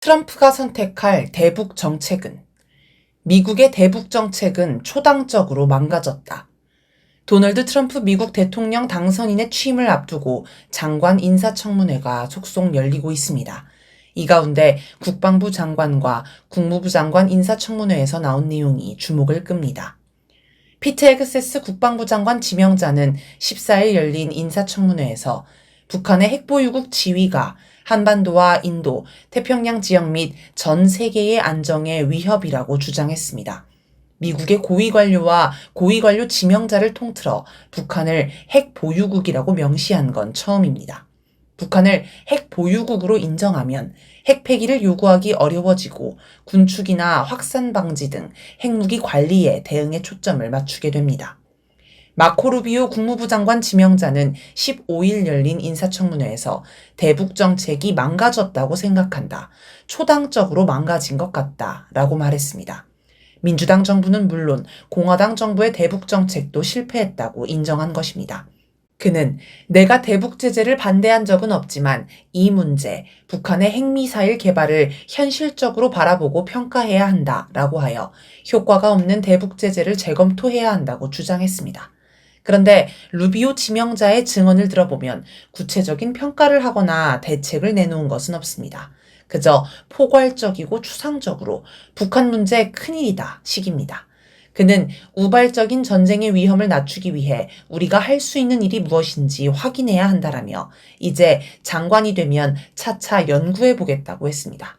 트럼프가 선택할 대북 정책은 미국의 대북 정책은 초당적으로 망가졌다. 도널드 트럼프 미국 대통령 당선인의 취임을 앞두고 장관 인사청문회가 속속 열리고 있습니다. 이 가운데 국방부 장관과 국무부 장관 인사청문회에서 나온 내용이 주목을 끕니다. 피트 헤그세스 국방부 장관 지명자는 14일 열린 인사청문회에서 북한의 핵보유국 지위가 한반도와 인도, 태평양 지역 및 전 세계의 안정에 위협이라고 주장했습니다. 미국의 고위관료와 고위관료 지명자를 통틀어 북한을 핵보유국이라고 명시한 건 처음입니다. 북한을 핵보유국으로 인정하면 핵폐기를 요구하기 어려워지고 군축이나 확산 방지 등 핵무기 관리에 대응에 초점을 맞추게 됩니다. 마코 루비오 국무부 장관 지명자는 15일 열린 인사청문회에서 대북 정책이 망가졌다고 생각한다. 초당적으로 망가진 것 같다. 라고 말했습니다. 민주당 정부는 물론 공화당 정부의 대북 정책도 실패했다고 인정한 것입니다. 그는 내가 대북 제재를 반대한 적은 없지만 이 문제, 북한의 핵미사일 개발을 현실적으로 바라보고 평가해야 한다라고 하여 효과가 없는 대북 제재를 재검토해야 한다고 주장했습니다. 그런데 루비오 지명자의 증언을 들어보면 구체적인 평가를 하거나 대책을 내놓은 것은 없습니다. 그저 포괄적이고 추상적으로 북한 문제 큰일이다 식입니다. 그는 우발적인 전쟁의 위험을 낮추기 위해 우리가 할 수 있는 일이 무엇인지 확인해야 한다라며 이제 장관이 되면 차차 연구해 보겠다고 했습니다.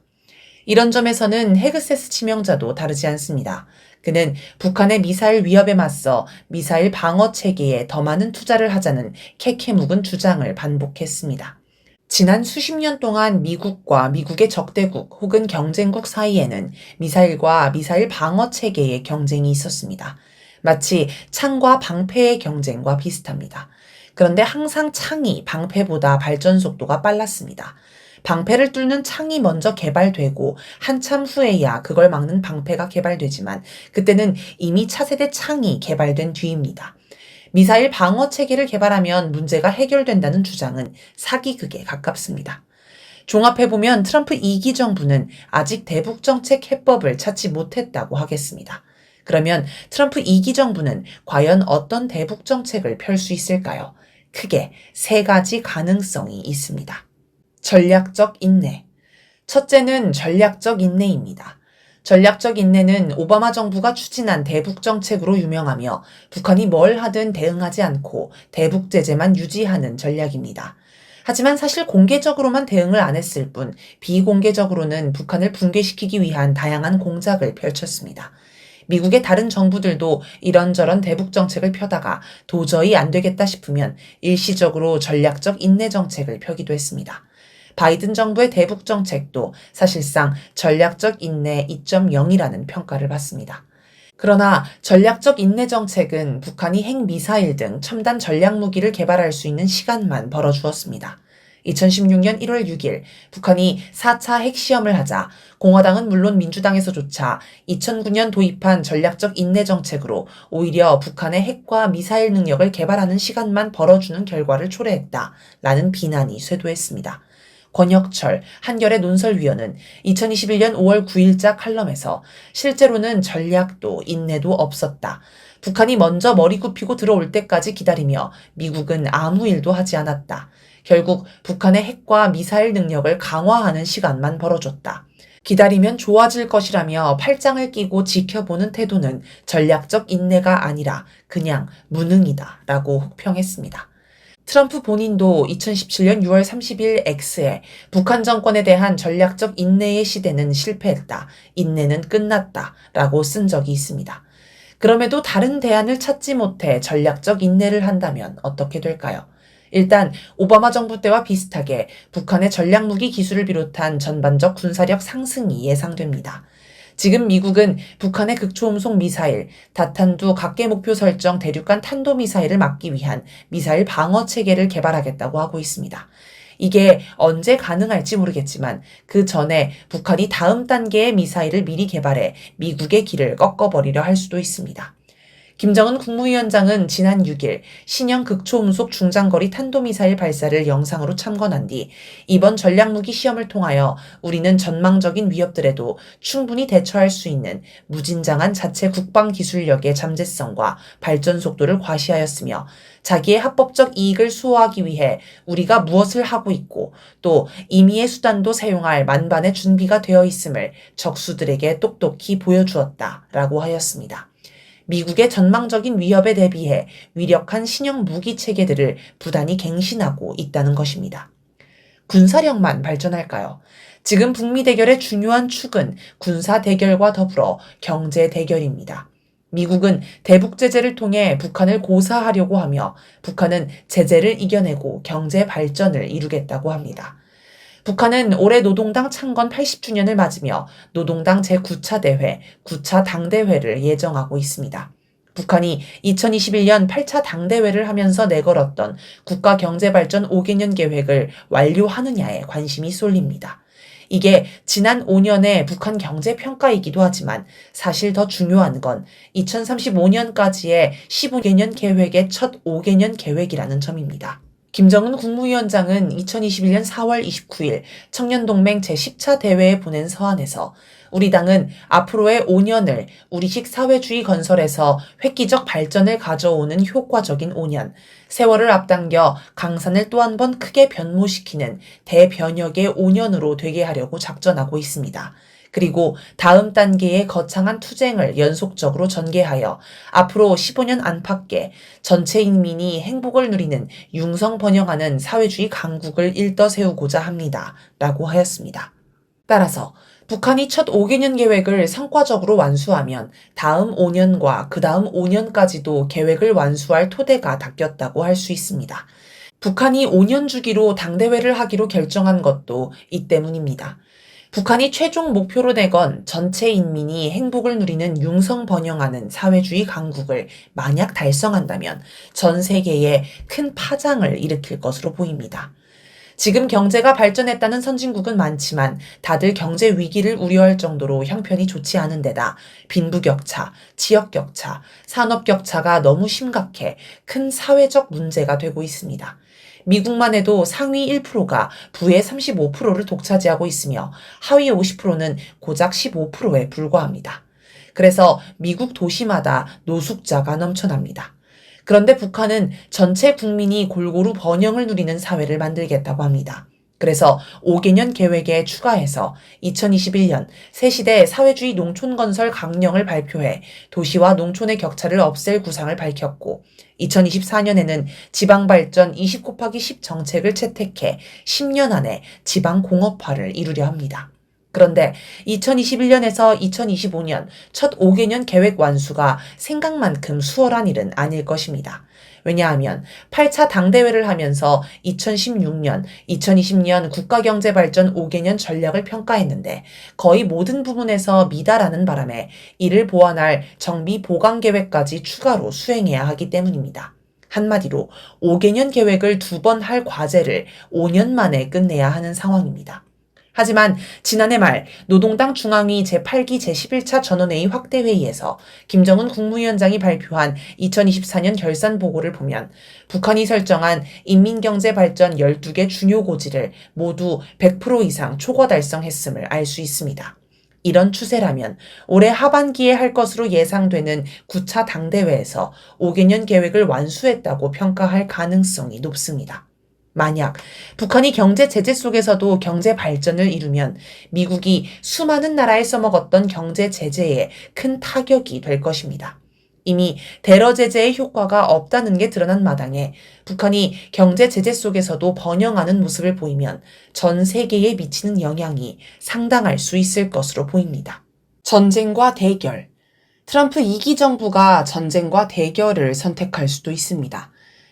이런 점에서는 헤그세스 지명자도 다르지 않습니다. 그는 북한의 미사일 위협에 맞서 미사일 방어 체계에 더 많은 투자를 하자는 캐캐묵은 주장을 반복했습니다. 지난 수십 년 동안 미국과 미국의 적대국 혹은 경쟁국 사이에는 미사일과 미사일 방어 체계의 경쟁이 있었습니다. 마치 창과 방패의 경쟁과 비슷합니다. 그런데 항상 창이 방패보다 발전 속도가 빨랐습니다. 방패를 뚫는 창이 먼저 개발되고 한참 후에야 그걸 막는 방패가 개발되지만 그때는 이미 차세대 창이 개발된 뒤입니다. 미사일 방어 체계를 개발하면 문제가 해결된다는 주장은 사기극에 가깝습니다. 종합해보면 트럼프 2기 정부는 아직 대북 정책 해법을 찾지 못했다고 하겠습니다. 그러면 트럼프 2기 정부는 과연 어떤 대북 정책을 펼 수 있을까요? 크게 세 가지 가능성이 있습니다. 전략적 인내. 첫째는 전략적 인내입니다. 전략적 인내는 오바마 정부가 추진한 대북 정책으로 유명하며 북한이 뭘 하든 대응하지 않고 대북 제재만 유지하는 전략입니다. 하지만 사실 공개적으로만 대응을 안 했을 뿐 비공개적으로는 북한을 붕괴시키기 위한 다양한 공작을 펼쳤습니다. 미국의 다른 정부들도 이런저런 대북 정책을 펴다가 도저히 안 되겠다 싶으면 일시적으로 전략적 인내 정책을 펴기도 했습니다. 바이든 정부의 대북 정책도 사실상 전략적 인내 2.0이라는 평가를 받습니다. 그러나 전략적 인내 정책은 북한이 핵미사일 등 첨단 전략무기를 개발할 수 있는 시간만 벌어주었습니다. 2016년 1월 6일 북한이 4차 핵시험을 하자 공화당은 물론 민주당에서조차 2009년 도입한 전략적 인내 정책으로 오히려 북한의 핵과 미사일 능력을 개발하는 시간만 벌어주는 결과를 초래했다라는 비난이 쇄도했습니다. 권혁철 한겨레 논설위원은 2021년 5월 9일자 칼럼에서 실제로는 전략도 인내도 없었다. 북한이 먼저 머리 굽히고 들어올 때까지 기다리며 미국은 아무 일도 하지 않았다. 결국 북한의 핵과 미사일 능력을 강화하는 시간만 벌어줬다. 기다리면 좋아질 것이라며 팔짱을 끼고 지켜보는 태도는 전략적 인내가 아니라 그냥 무능이다 라고 혹평했습니다. 트럼프 본인도 2017년 6월 30일 X에 북한 정권에 대한 전략적 인내의 시대는 실패했다. 인내는 끝났다. 라고 쓴 적이 있습니다. 그럼에도 다른 대안을 찾지 못해 전략적 인내를 한다면 어떻게 될까요? 일단 오바마 정부 때와 비슷하게 북한의 전략무기 기술을 비롯한 전반적 군사력 상승이 예상됩니다. 지금 미국은 북한의 극초음속 미사일, 다탄두 각계 목표 설정 대륙간 탄도미사일을 막기 위한 미사일 방어 체계를 개발하겠다고 하고 있습니다. 이게 언제 가능할지 모르겠지만 그 전에 북한이 다음 단계의 미사일을 미리 개발해 미국의 길을 꺾어버리려 할 수도 있습니다. 김정은 국무위원장은 지난 6일 신형 극초음속 중장거리 탄도미사일 발사를 영상으로 참관한 뒤 이번 전략무기 시험을 통하여 우리는 전망적인 위협들에도 충분히 대처할 수 있는 무진장한 자체 국방기술력의 잠재성과 발전 속도를 과시하였으며 자기의 합법적 이익을 수호하기 위해 우리가 무엇을 하고 있고 또 임의의 수단도 사용할 만반의 준비가 되어 있음을 적수들에게 똑똑히 보여주었다라고 하였습니다. 미국의 전망적인 위협에 대비해 위력한 신형 무기 체계들을 부단히 갱신하고 있다는 것입니다. 군사력만 발전할까요? 지금 북미 대결의 중요한 축은 군사 대결과 더불어 경제 대결입니다. 미국은 대북 제재를 통해 북한을 고사하려고 하며 북한은 제재를 이겨내고 경제 발전을 이루겠다고 합니다. 북한은 올해 노동당 창건 80주년을 맞으며 노동당 제9차 대회, 9차 당대회를 예정하고 있습니다. 북한이 2021년 8차 당대회를 하면서 내걸었던 국가경제발전 5개년 계획을 완료하느냐에 관심이 쏠립니다. 이게 지난 5년의 북한 경제평가이기도 하지만 사실 더 중요한 건 2035년까지의 15개년 계획의 첫 5개년 계획이라는 점입니다. 김정은 국무위원장은 2021년 4월 29일 청년동맹 제10차 대회에 보낸 서한에서 우리 당은 앞으로의 5년을 우리식 사회주의 건설에서 획기적 발전을 가져오는 효과적인 5년, 세월을 앞당겨 강산을 또 한 번 크게 변모시키는 대변혁의 5년으로 되게 하려고 작전하고 있습니다. 그리고 다음 단계의 거창한 투쟁을 연속적으로 전개하여 앞으로 15년 안팎에 전체 인민이 행복을 누리는 융성 번영하는 사회주의 강국을 일떠세우고자 합니다. 라고 하였습니다. 따라서 북한이 첫 5개년 계획을 성과적으로 완수하면 다음 5년과 그 다음 5년까지도 계획을 완수할 토대가 닦였다고 할 수 있습니다. 북한이 5년 주기로 당대회를 하기로 결정한 것도 이 때문입니다. 북한이 최종 목표로 내건 전체 인민이 행복을 누리는 융성 번영하는 사회주의 강국을 만약 달성한다면 전 세계에 큰 파장을 일으킬 것으로 보입니다. 지금 경제가 발전했다는 선진국은 많지만 다들 경제 위기를 우려할 정도로 형편이 좋지 않은 데다 빈부격차, 지역격차, 산업격차가 너무 심각해 큰 사회적 문제가 되고 있습니다. 미국만 해도 상위 1%가 부의 35%를 독차지하고 있으며 하위 50%는 고작 15%에 불과합니다. 그래서 미국 도시마다 노숙자가 넘쳐납니다. 그런데 북한은 전체 국민이 골고루 번영을 누리는 사회를 만들겠다고 합니다. 그래서 5개년 계획에 추가해서 2021년 새시대 사회주의 농촌 건설 강령을 발표해 도시와 농촌의 격차를 없앨 구상을 밝혔고 2024년에는 지방발전 20/10 정책을 채택해 10년 안에 지방공업화를 이루려 합니다. 그런데 2021년에서 2025년 첫 5개년 계획 완수가 생각만큼 수월한 일은 아닐 것입니다. 왜냐하면 8차 당대회를 하면서 2016년, 2020년 국가경제발전 5개년 전략을 평가했는데 거의 모든 부분에서 미달하는 바람에 이를 보완할 정비 보강 계획까지 추가로 수행해야 하기 때문입니다. 한마디로 5개년 계획을 2번 할 과제를 5년 만에 끝내야 하는 상황입니다. 하지만 지난해 말 노동당 중앙위 제8기 제11차 전원회의 확대회의에서 김정은 국무위원장이 발표한 2024년 결산 보고를 보면 북한이 설정한 인민경제발전 12개 중요 고지를 모두 100% 이상 초과 달성했음을 알 수 있습니다. 이런 추세라면 올해 하반기에 할 것으로 예상되는 9차 당대회에서 5개년 계획을 완수했다고 평가할 가능성이 높습니다. 만약 북한이 경제 제재 속에서도 경제 발전을 이루면 미국이 수많은 나라에 써먹었던 경제 제재에 큰 타격이 될 것입니다. 이미 대러 제재의 효과가 없다는 게 드러난 마당에 북한이 경제 제재 속에서도 번영하는 모습을 보이면 전 세계에 미치는 영향이 상당할 수 있을 것으로 보입니다. 전쟁과 대결. 트럼프 2기 정부가 전쟁과 대결을 선택할 수도 있습니다.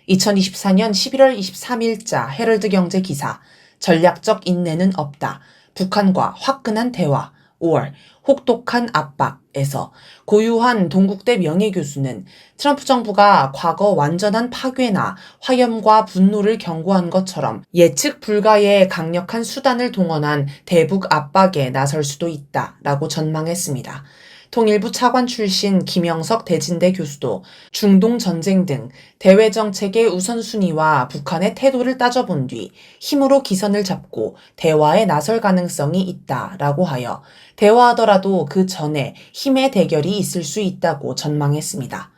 2024년 11월 23일자 헤럴드 경제 기사 전략적 인내는 없다. 북한과 화끈한 대화 5월 혹독한 압박에서 고유한 동국대 명예교수는 트럼프 정부가 과거 완전한 파괴나 화염과 분노를 경고한 것처럼 예측 불가의 강력한 수단을 동원한 대북 압박에 나설 수도 있다라고 전망했습니다. 통일부 차관 출신 김영석 대진대 교수도 중동 전쟁 등 대외 정책의 우선순위와 북한의 태도를 따져본 뒤 힘으로 기선을 잡고 대화에 나설 가능성이 있다라고 하여 대화하더라도 그 전에 힘의 대결이 있을 수 있다고 전망했습니다.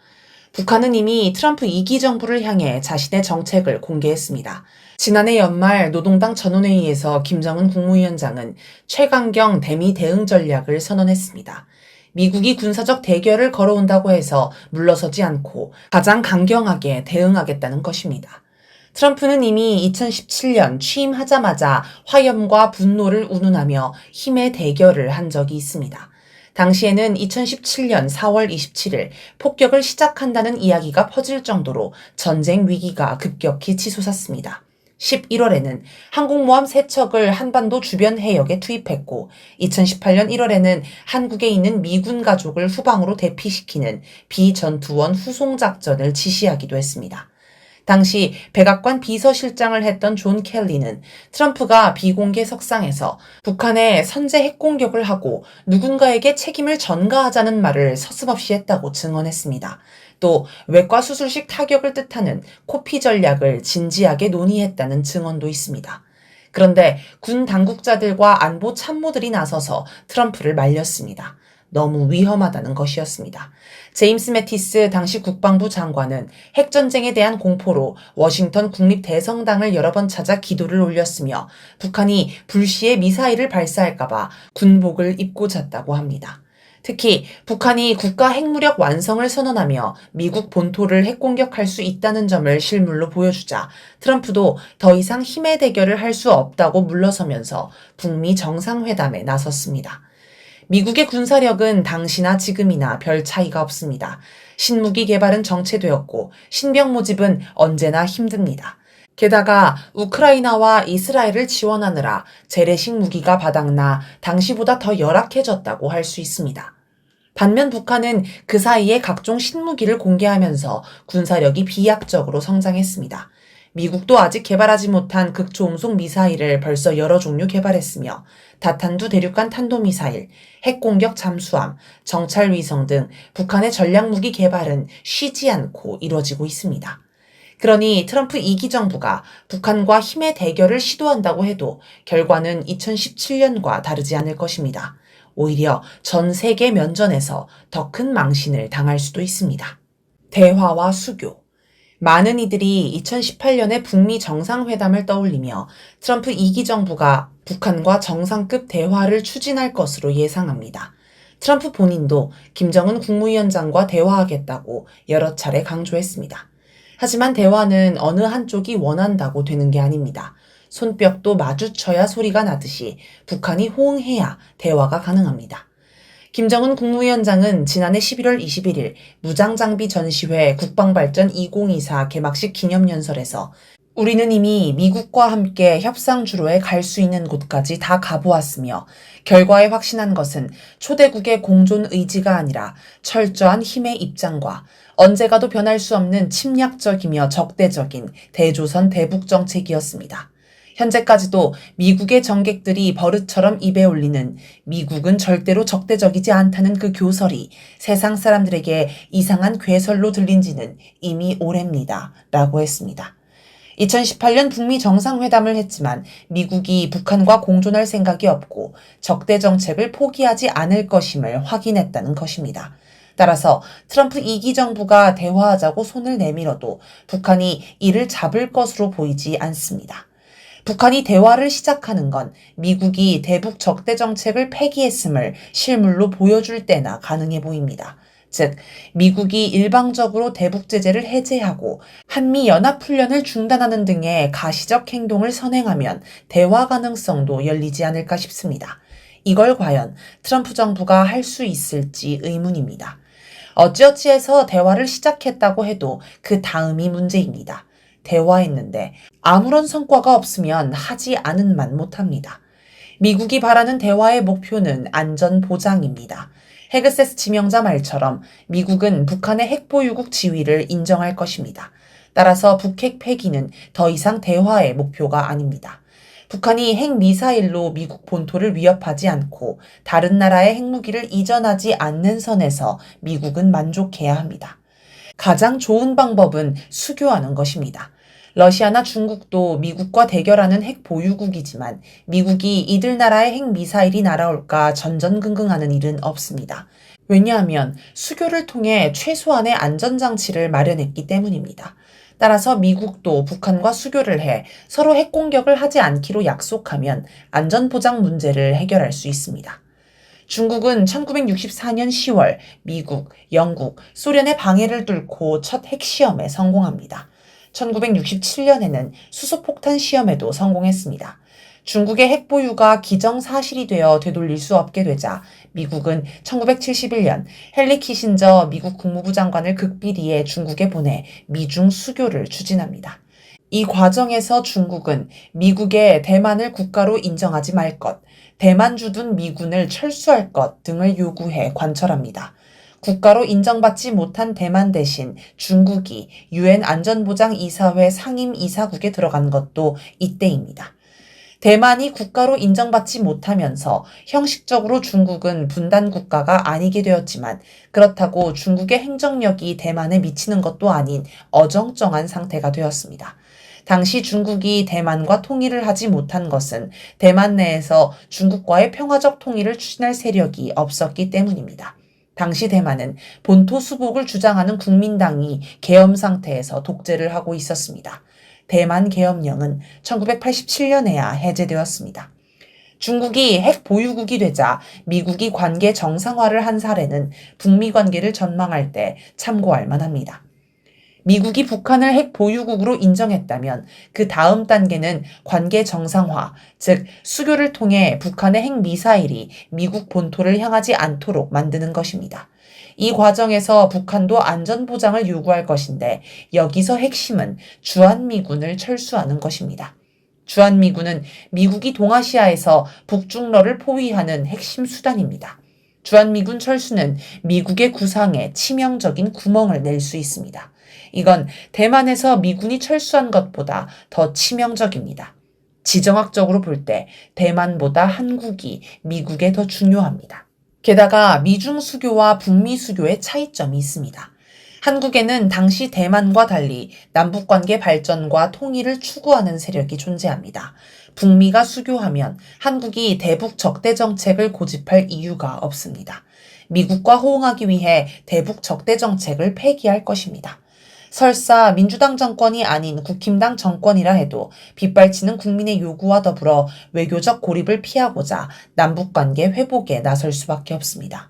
북한은 이미 트럼프 2기 정부를 향해 자신의 정책을 공개했습니다. 지난해 연말 노동당 전원회의에서 김정은 국무위원장은 최강경 대미 대응 전략을 선언했습니다. 미국이 군사적 대결을 걸어온다고 해서 물러서지 않고 가장 강경하게 대응하겠다는 것입니다. 트럼프는 이미 2017년 취임하자마자 화염과 분노를 운운하며 힘의 대결을 한 적이 있습니다. 당시에는 2017년 4월 27일 폭격을 시작한다는 이야기가 퍼질 정도로 전쟁 위기가 급격히 치솟았습니다. 11월에는 항공모함 3척을 한반도 주변 해역에 투입했고 2018년 1월에는 한국에 있는 미군 가족을 후방으로 대피시키는 비전투원 후송작전을 지시하기도 했습니다. 당시 백악관 비서실장을 했던 존 켈리는 트럼프가 비공개 석상에서 북한에 선제 핵공격을 하고 누군가에게 책임을 전가하자는 말을 서슴없이 했다고 증언했습니다. 또 외과 수술식 타격을 뜻하는 코피 전략을 진지하게 논의했다는 증언도 있습니다. 그런데 군 당국자들과 안보 참모들이 나서서 트럼프를 말렸습니다. 너무 위험하다는 것이었습니다. 제임스 매티스 당시 국방부 장관은 핵전쟁에 대한 공포로 워싱턴 국립대성당을 여러 번 찾아 기도를 올렸으며 북한이 불시에 미사일을 발사할까봐 군복을 입고 잤다고 합니다. 특히 북한이 국가 핵무력 완성을 선언하며 미국 본토를 핵공격할 수 있다는 점을 실물로 보여주자 트럼프도 더 이상 힘의 대결을 할 수 없다고 물러서면서 북미 정상회담에 나섰습니다. 미국의 군사력은 당시나 지금이나 별 차이가 없습니다. 신무기 개발은 정체되었고 신병 모집은 언제나 힘듭니다. 게다가 우크라이나와 이스라엘을 지원하느라 재래식 무기가 바닥나 당시보다 더 열악해졌다고 할 수 있습니다. 반면 북한은 그 사이에 각종 신무기를 공개하면서 군사력이 비약적으로 성장했습니다. 미국도 아직 개발하지 못한 극초음속 미사일을 벌써 여러 종류 개발했으며 다탄두 대륙간 탄도미사일, 핵공격 잠수함, 정찰위성 등 북한의 전략무기 개발은 쉬지 않고 이뤄지고 있습니다. 그러니 트럼프 2기 정부가 북한과 힘의 대결을 시도한다고 해도 결과는 2017년과 다르지 않을 것입니다. 오히려 전 세계 면전에서 더 큰 망신을 당할 수도 있습니다. 대화와 수교. 많은 이들이 2018년의 북미 정상회담을 떠올리며 트럼프 2기 정부가 북한과 정상급 대화를 추진할 것으로 예상합니다. 트럼프 본인도 김정은 국무위원장과 대화하겠다고 여러 차례 강조했습니다. 하지만 대화는 어느 한쪽이 원한다고 되는 게 아닙니다. 손뼉도 마주쳐야 소리가 나듯이 북한이 호응해야 대화가 가능합니다. 김정은 국무위원장은 지난해 11월 21일 무장장비 전시회 국방발전 2024 개막식 기념연설에서 우리는 이미 미국과 함께 협상주로에 갈 수 있는 곳까지 다 가보았으며 결과에 확신한 것은 초대국의 공존 의지가 아니라 철저한 힘의 입장과 언제 가도 변할 수 없는 침략적이며 적대적인 대조선 대북 정책이었습니다. 현재까지도 미국의 정객들이 버릇처럼 입에 올리는 미국은 절대로 적대적이지 않다는 그 교설이 세상 사람들에게 이상한 괴설로 들린 지는 이미 오래입니다. 라고 했습니다. 2018년 북미 정상회담을 했지만 미국이 북한과 공존할 생각이 없고 적대 정책을 포기하지 않을 것임을 확인했다는 것입니다. 따라서 트럼프 2기 정부가 대화하자고 손을 내밀어도 북한이 이를 잡을 것으로 보이지 않습니다. 북한이 대화를 시작하는 건 미국이 대북 적대 정책을 폐기했음을 실물로 보여줄 때나 가능해 보입니다. 즉, 미국이 일방적으로 대북 제재를 해제하고 한미 연합훈련을 중단하는 등의 가시적 행동을 선행하면 대화 가능성도 열리지 않을까 싶습니다. 이걸 과연 트럼프 정부가 할 수 있을지 의문입니다. 어찌어찌해서 대화를 시작했다고 해도 그 다음이 문제입니다. 대화했는데 아무런 성과가 없으면 하지 않은 만 못합니다. 미국이 바라는 대화의 목표는 안전 보장입니다. 헤그세스 지명자 말처럼 미국은 북한의 핵보유국 지위를 인정할 것입니다. 따라서 북핵 폐기는 더 이상 대화의 목표가 아닙니다. 북한이 핵미사일로 미국 본토를 위협하지 않고 다른 나라의 핵무기를 이전하지 않는 선에서 미국은 만족해야 합니다. 가장 좋은 방법은 수교하는 것입니다. 러시아나 중국도 미국과 대결하는 핵 보유국이지만 미국이 이들 나라의 핵미사일이 날아올까 전전긍긍하는 일은 없습니다. 왜냐하면 수교를 통해 최소한의 안전장치를 마련했기 때문입니다. 따라서 미국도 북한과 수교를 해 서로 핵공격을 하지 않기로 약속하면 안전보장 문제를 해결할 수 있습니다. 중국은 1964년 10월 미국, 영국, 소련의 방해를 뚫고 첫 핵시험에 성공합니다. 1967년에는 수소폭탄 시험에도 성공했습니다. 중국의 핵보유가 기정사실이 되어 되돌릴 수 없게 되자 미국은 1971년 헨리 키신저 미국 국무부 장관을 극비리에 중국에 보내 미중 수교를 추진합니다. 이 과정에서 중국은 미국의 대만을 국가로 인정하지 말 것, 대만 주둔 미군을 철수할 것 등을 요구해 관철합니다. 국가로 인정받지 못한 대만 대신 중국이 유엔 안전보장이사회 상임이사국에 들어간 것도 이때입니다. 대만이 국가로 인정받지 못하면서 형식적으로 중국은 분단 국가가 아니게 되었지만 그렇다고 중국의 행정력이 대만에 미치는 것도 아닌 어정쩡한 상태가 되었습니다. 당시 중국이 대만과 통일을 하지 못한 것은 대만 내에서 중국과의 평화적 통일을 추진할 세력이 없었기 때문입니다. 당시 대만은 본토 수복을 주장하는 국민당이 계엄 상태에서 독재를 하고 있었습니다. 대만 계엄령은 1987년에야 해제되었습니다. 중국이 핵 보유국이 되자 미국이 관계 정상화를 한 사례는 북미 관계를 전망할 때 참고할 만합니다. 미국이 북한을 핵 보유국으로 인정했다면 그 다음 단계는 관계 정상화, 즉 수교를 통해 북한의 핵 미사일이 미국 본토를 향하지 않도록 만드는 것입니다. 이 과정에서 북한도 안전보장을 요구할 것인데 여기서 핵심은 주한미군을 철수하는 것입니다. 주한미군은 미국이 동아시아에서 북중러를 포위하는 핵심 수단입니다. 주한미군 철수는 미국의 구상에 치명적인 구멍을 낼 수 있습니다. 이건 대만에서 미군이 철수한 것보다 더 치명적입니다. 지정학적으로 볼 때 대만보다 한국이 미국에 더 중요합니다. 게다가 미중 수교와 북미 수교의 차이점이 있습니다. 한국에는 당시 대만과 달리 남북관계 발전과 통일을 추구하는 세력이 존재합니다. 북미가 수교하면 한국이 대북 적대 정책을 고집할 이유가 없습니다. 미국과 호응하기 위해 대북 적대 정책을 폐기할 것입니다. 설사 민주당 정권이 아닌 국힘당 정권이라 해도 빗발치는 국민의 요구와 더불어 외교적 고립을 피하고자 남북관계 회복에 나설 수밖에 없습니다.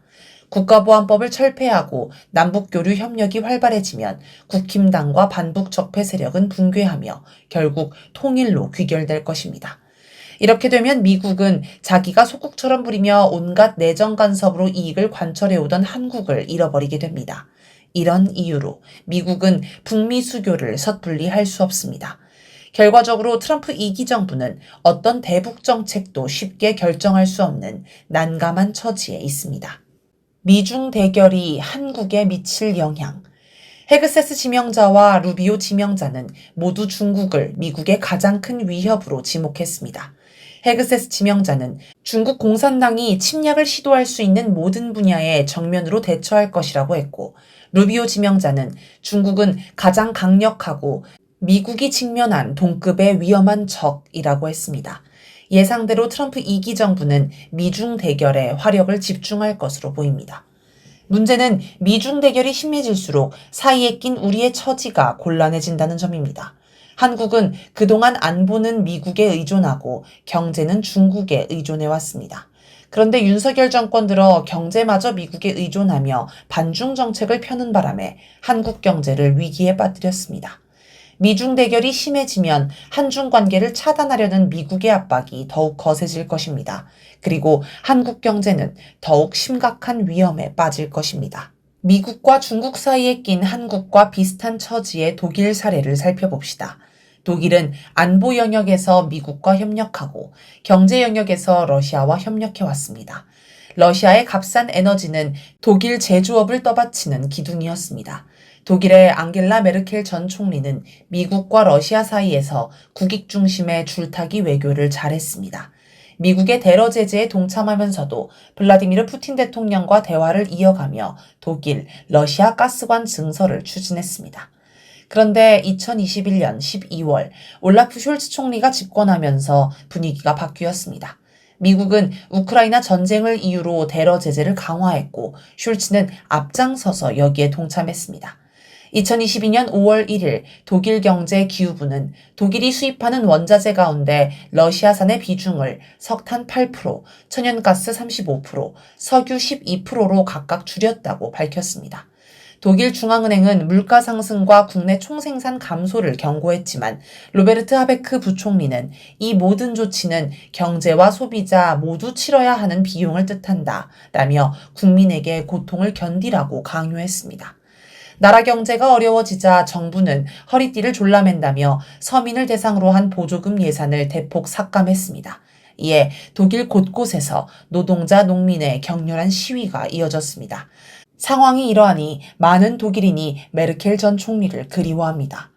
국가보안법을 철폐하고 남북교류 협력이 활발해지면 국힘당과 반북 적폐 세력은 붕괴하며 결국 통일로 귀결될 것입니다. 이렇게 되면 미국은 자기가 소국처럼 부리며 온갖 내정 간섭으로 이익을 관철해오던 한국을 잃어버리게 됩니다. 이런 이유로 미국은 북미 수교를 섣불리 할 수 없습니다. 결과적으로 트럼프 2기 정부는 어떤 대북 정책도 쉽게 결정할 수 없는 난감한 처지에 있습니다. 미중 대결이 한국에 미칠 영향. 헤그세스 지명자와 루비오 지명자는 모두 중국을 미국의 가장 큰 위협으로 지목했습니다. 헤그세스 지명자는 중국 공산당이 침략을 시도할 수 있는 모든 분야에 정면으로 대처할 것이라고 했고, 루비오 지명자는 중국은 가장 강력하고 미국이 직면한 동급의 위험한 적이라고 했습니다. 예상대로 트럼프 2기 정부는 미중 대결에 화력을 집중할 것으로 보입니다. 문제는 미중 대결이 심해질수록 사이에 낀 우리의 처지가 곤란해진다는 점입니다. 한국은 그동안 안보는 미국에 의존하고 경제는 중국에 의존해왔습니다. 그런데 윤석열 정권 들어 경제마저 미국에 의존하며 반중 정책을 펴는 바람에 한국 경제를 위기에 빠뜨렸습니다. 미중 대결이 심해지면 한중 관계를 차단하려는 미국의 압박이 더욱 거세질 것입니다. 그리고 한국 경제는 더욱 심각한 위험에 빠질 것입니다. 미국과 중국 사이에 낀 한국과 비슷한 처지의 독일 사례를 살펴봅시다. 독일은 안보 영역에서 미국과 협력하고 경제 영역에서 러시아와 협력해왔습니다. 러시아의 값싼 에너지는 독일 제조업을 떠받치는 기둥이었습니다. 독일의 앙겔라 메르켈 전 총리는 미국과 러시아 사이에서 국익 중심의 줄타기 외교를 잘했습니다. 미국의 대러 제재에 동참하면서도 블라디미르 푸틴 대통령과 대화를 이어가며 독일, 러시아 가스관 증설을 추진했습니다. 그런데 2021년 12월 올라프 숄츠 총리가 집권하면서 분위기가 바뀌었습니다. 미국은 우크라이나 전쟁을 이유로 대러 제재를 강화했고 숄츠는 앞장서서 여기에 동참했습니다. 2022년 5월 1일 독일경제기후부는 독일이 수입하는 원자재 가운데 러시아산의 비중을 석탄 8%, 천연가스 35%, 석유 12%로 각각 줄였다고 밝혔습니다. 독일 중앙은행은 물가 상승과 국내 총생산 감소를 경고했지만 로베르트 하베크 부총리는 이 모든 조치는 경제와 소비자 모두 치러야 하는 비용을 뜻한다 라며 국민에게 고통을 견디라고 강요했습니다. 나라 경제가 어려워지자 정부는 허리띠를 졸라맨다며 서민을 대상으로 한 보조금 예산을 대폭 삭감했습니다. 이에 독일 곳곳에서 노동자, 농민의 격렬한 시위가 이어졌습니다. 상황이 이러하니 많은 독일인이 메르켈 전 총리를 그리워합니다.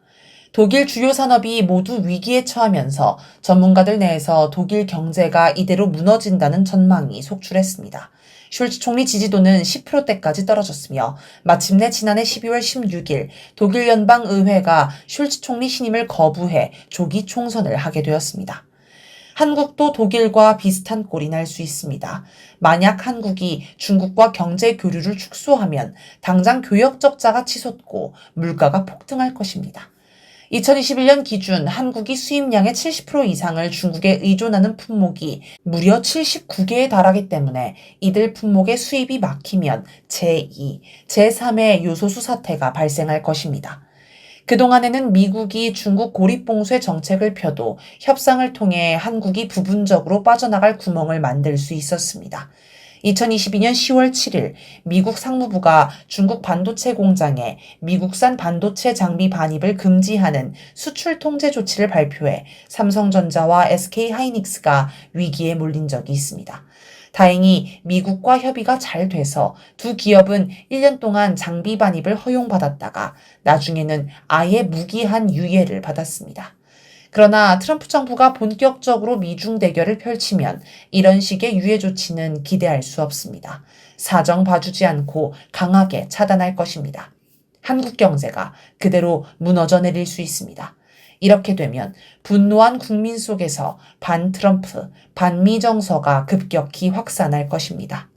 독일 주요 산업이 모두 위기에 처하면서 전문가들 내에서 독일 경제가 이대로 무너진다는 전망이 속출했습니다. 숄츠 총리 지지도는 10%대까지 떨어졌으며 마침내 지난해 12월 16일 독일 연방의회가 숄츠 총리 신임을 거부해 조기 총선을 하게 되었습니다. 한국도 독일과 비슷한 꼴이 날 수 있습니다. 만약 한국이 중국과 경제 교류를 축소하면 당장 교역 적자가 치솟고 물가가 폭등할 것입니다. 2021년 기준 한국이 수입량의 70% 이상을 중국에 의존하는 품목이 무려 79개에 달하기 때문에 이들 품목의 수입이 막히면 제2, 제3의 요소수 사태가 발생할 것입니다. 그동안에는 미국이 중국 고립봉쇄 정책을 펴도 협상을 통해 한국이 부분적으로 빠져나갈 구멍을 만들 수 있었습니다. 2022년 10월 7일 미국 상무부가 중국 반도체 공장에 미국산 반도체 장비 반입을 금지하는 수출 통제 조치를 발표해 삼성전자와 SK하이닉스가 위기에 몰린 적이 있습니다. 다행히 미국과 협의가 잘 돼서 두 기업은 1년 동안 장비 반입을 허용받았다가 나중에는 아예 무기한 유예를 받았습니다. 그러나 트럼프 정부가 본격적으로 미중 대결을 펼치면 이런 식의 유예 조치는 기대할 수 없습니다. 사정 봐주지 않고 강하게 차단할 것입니다. 한국 경제가 그대로 무너져 내릴 수 있습니다. 이렇게 되면 분노한 국민 속에서 반 트럼프, 반미 정서가 급격히 확산할 것입니다.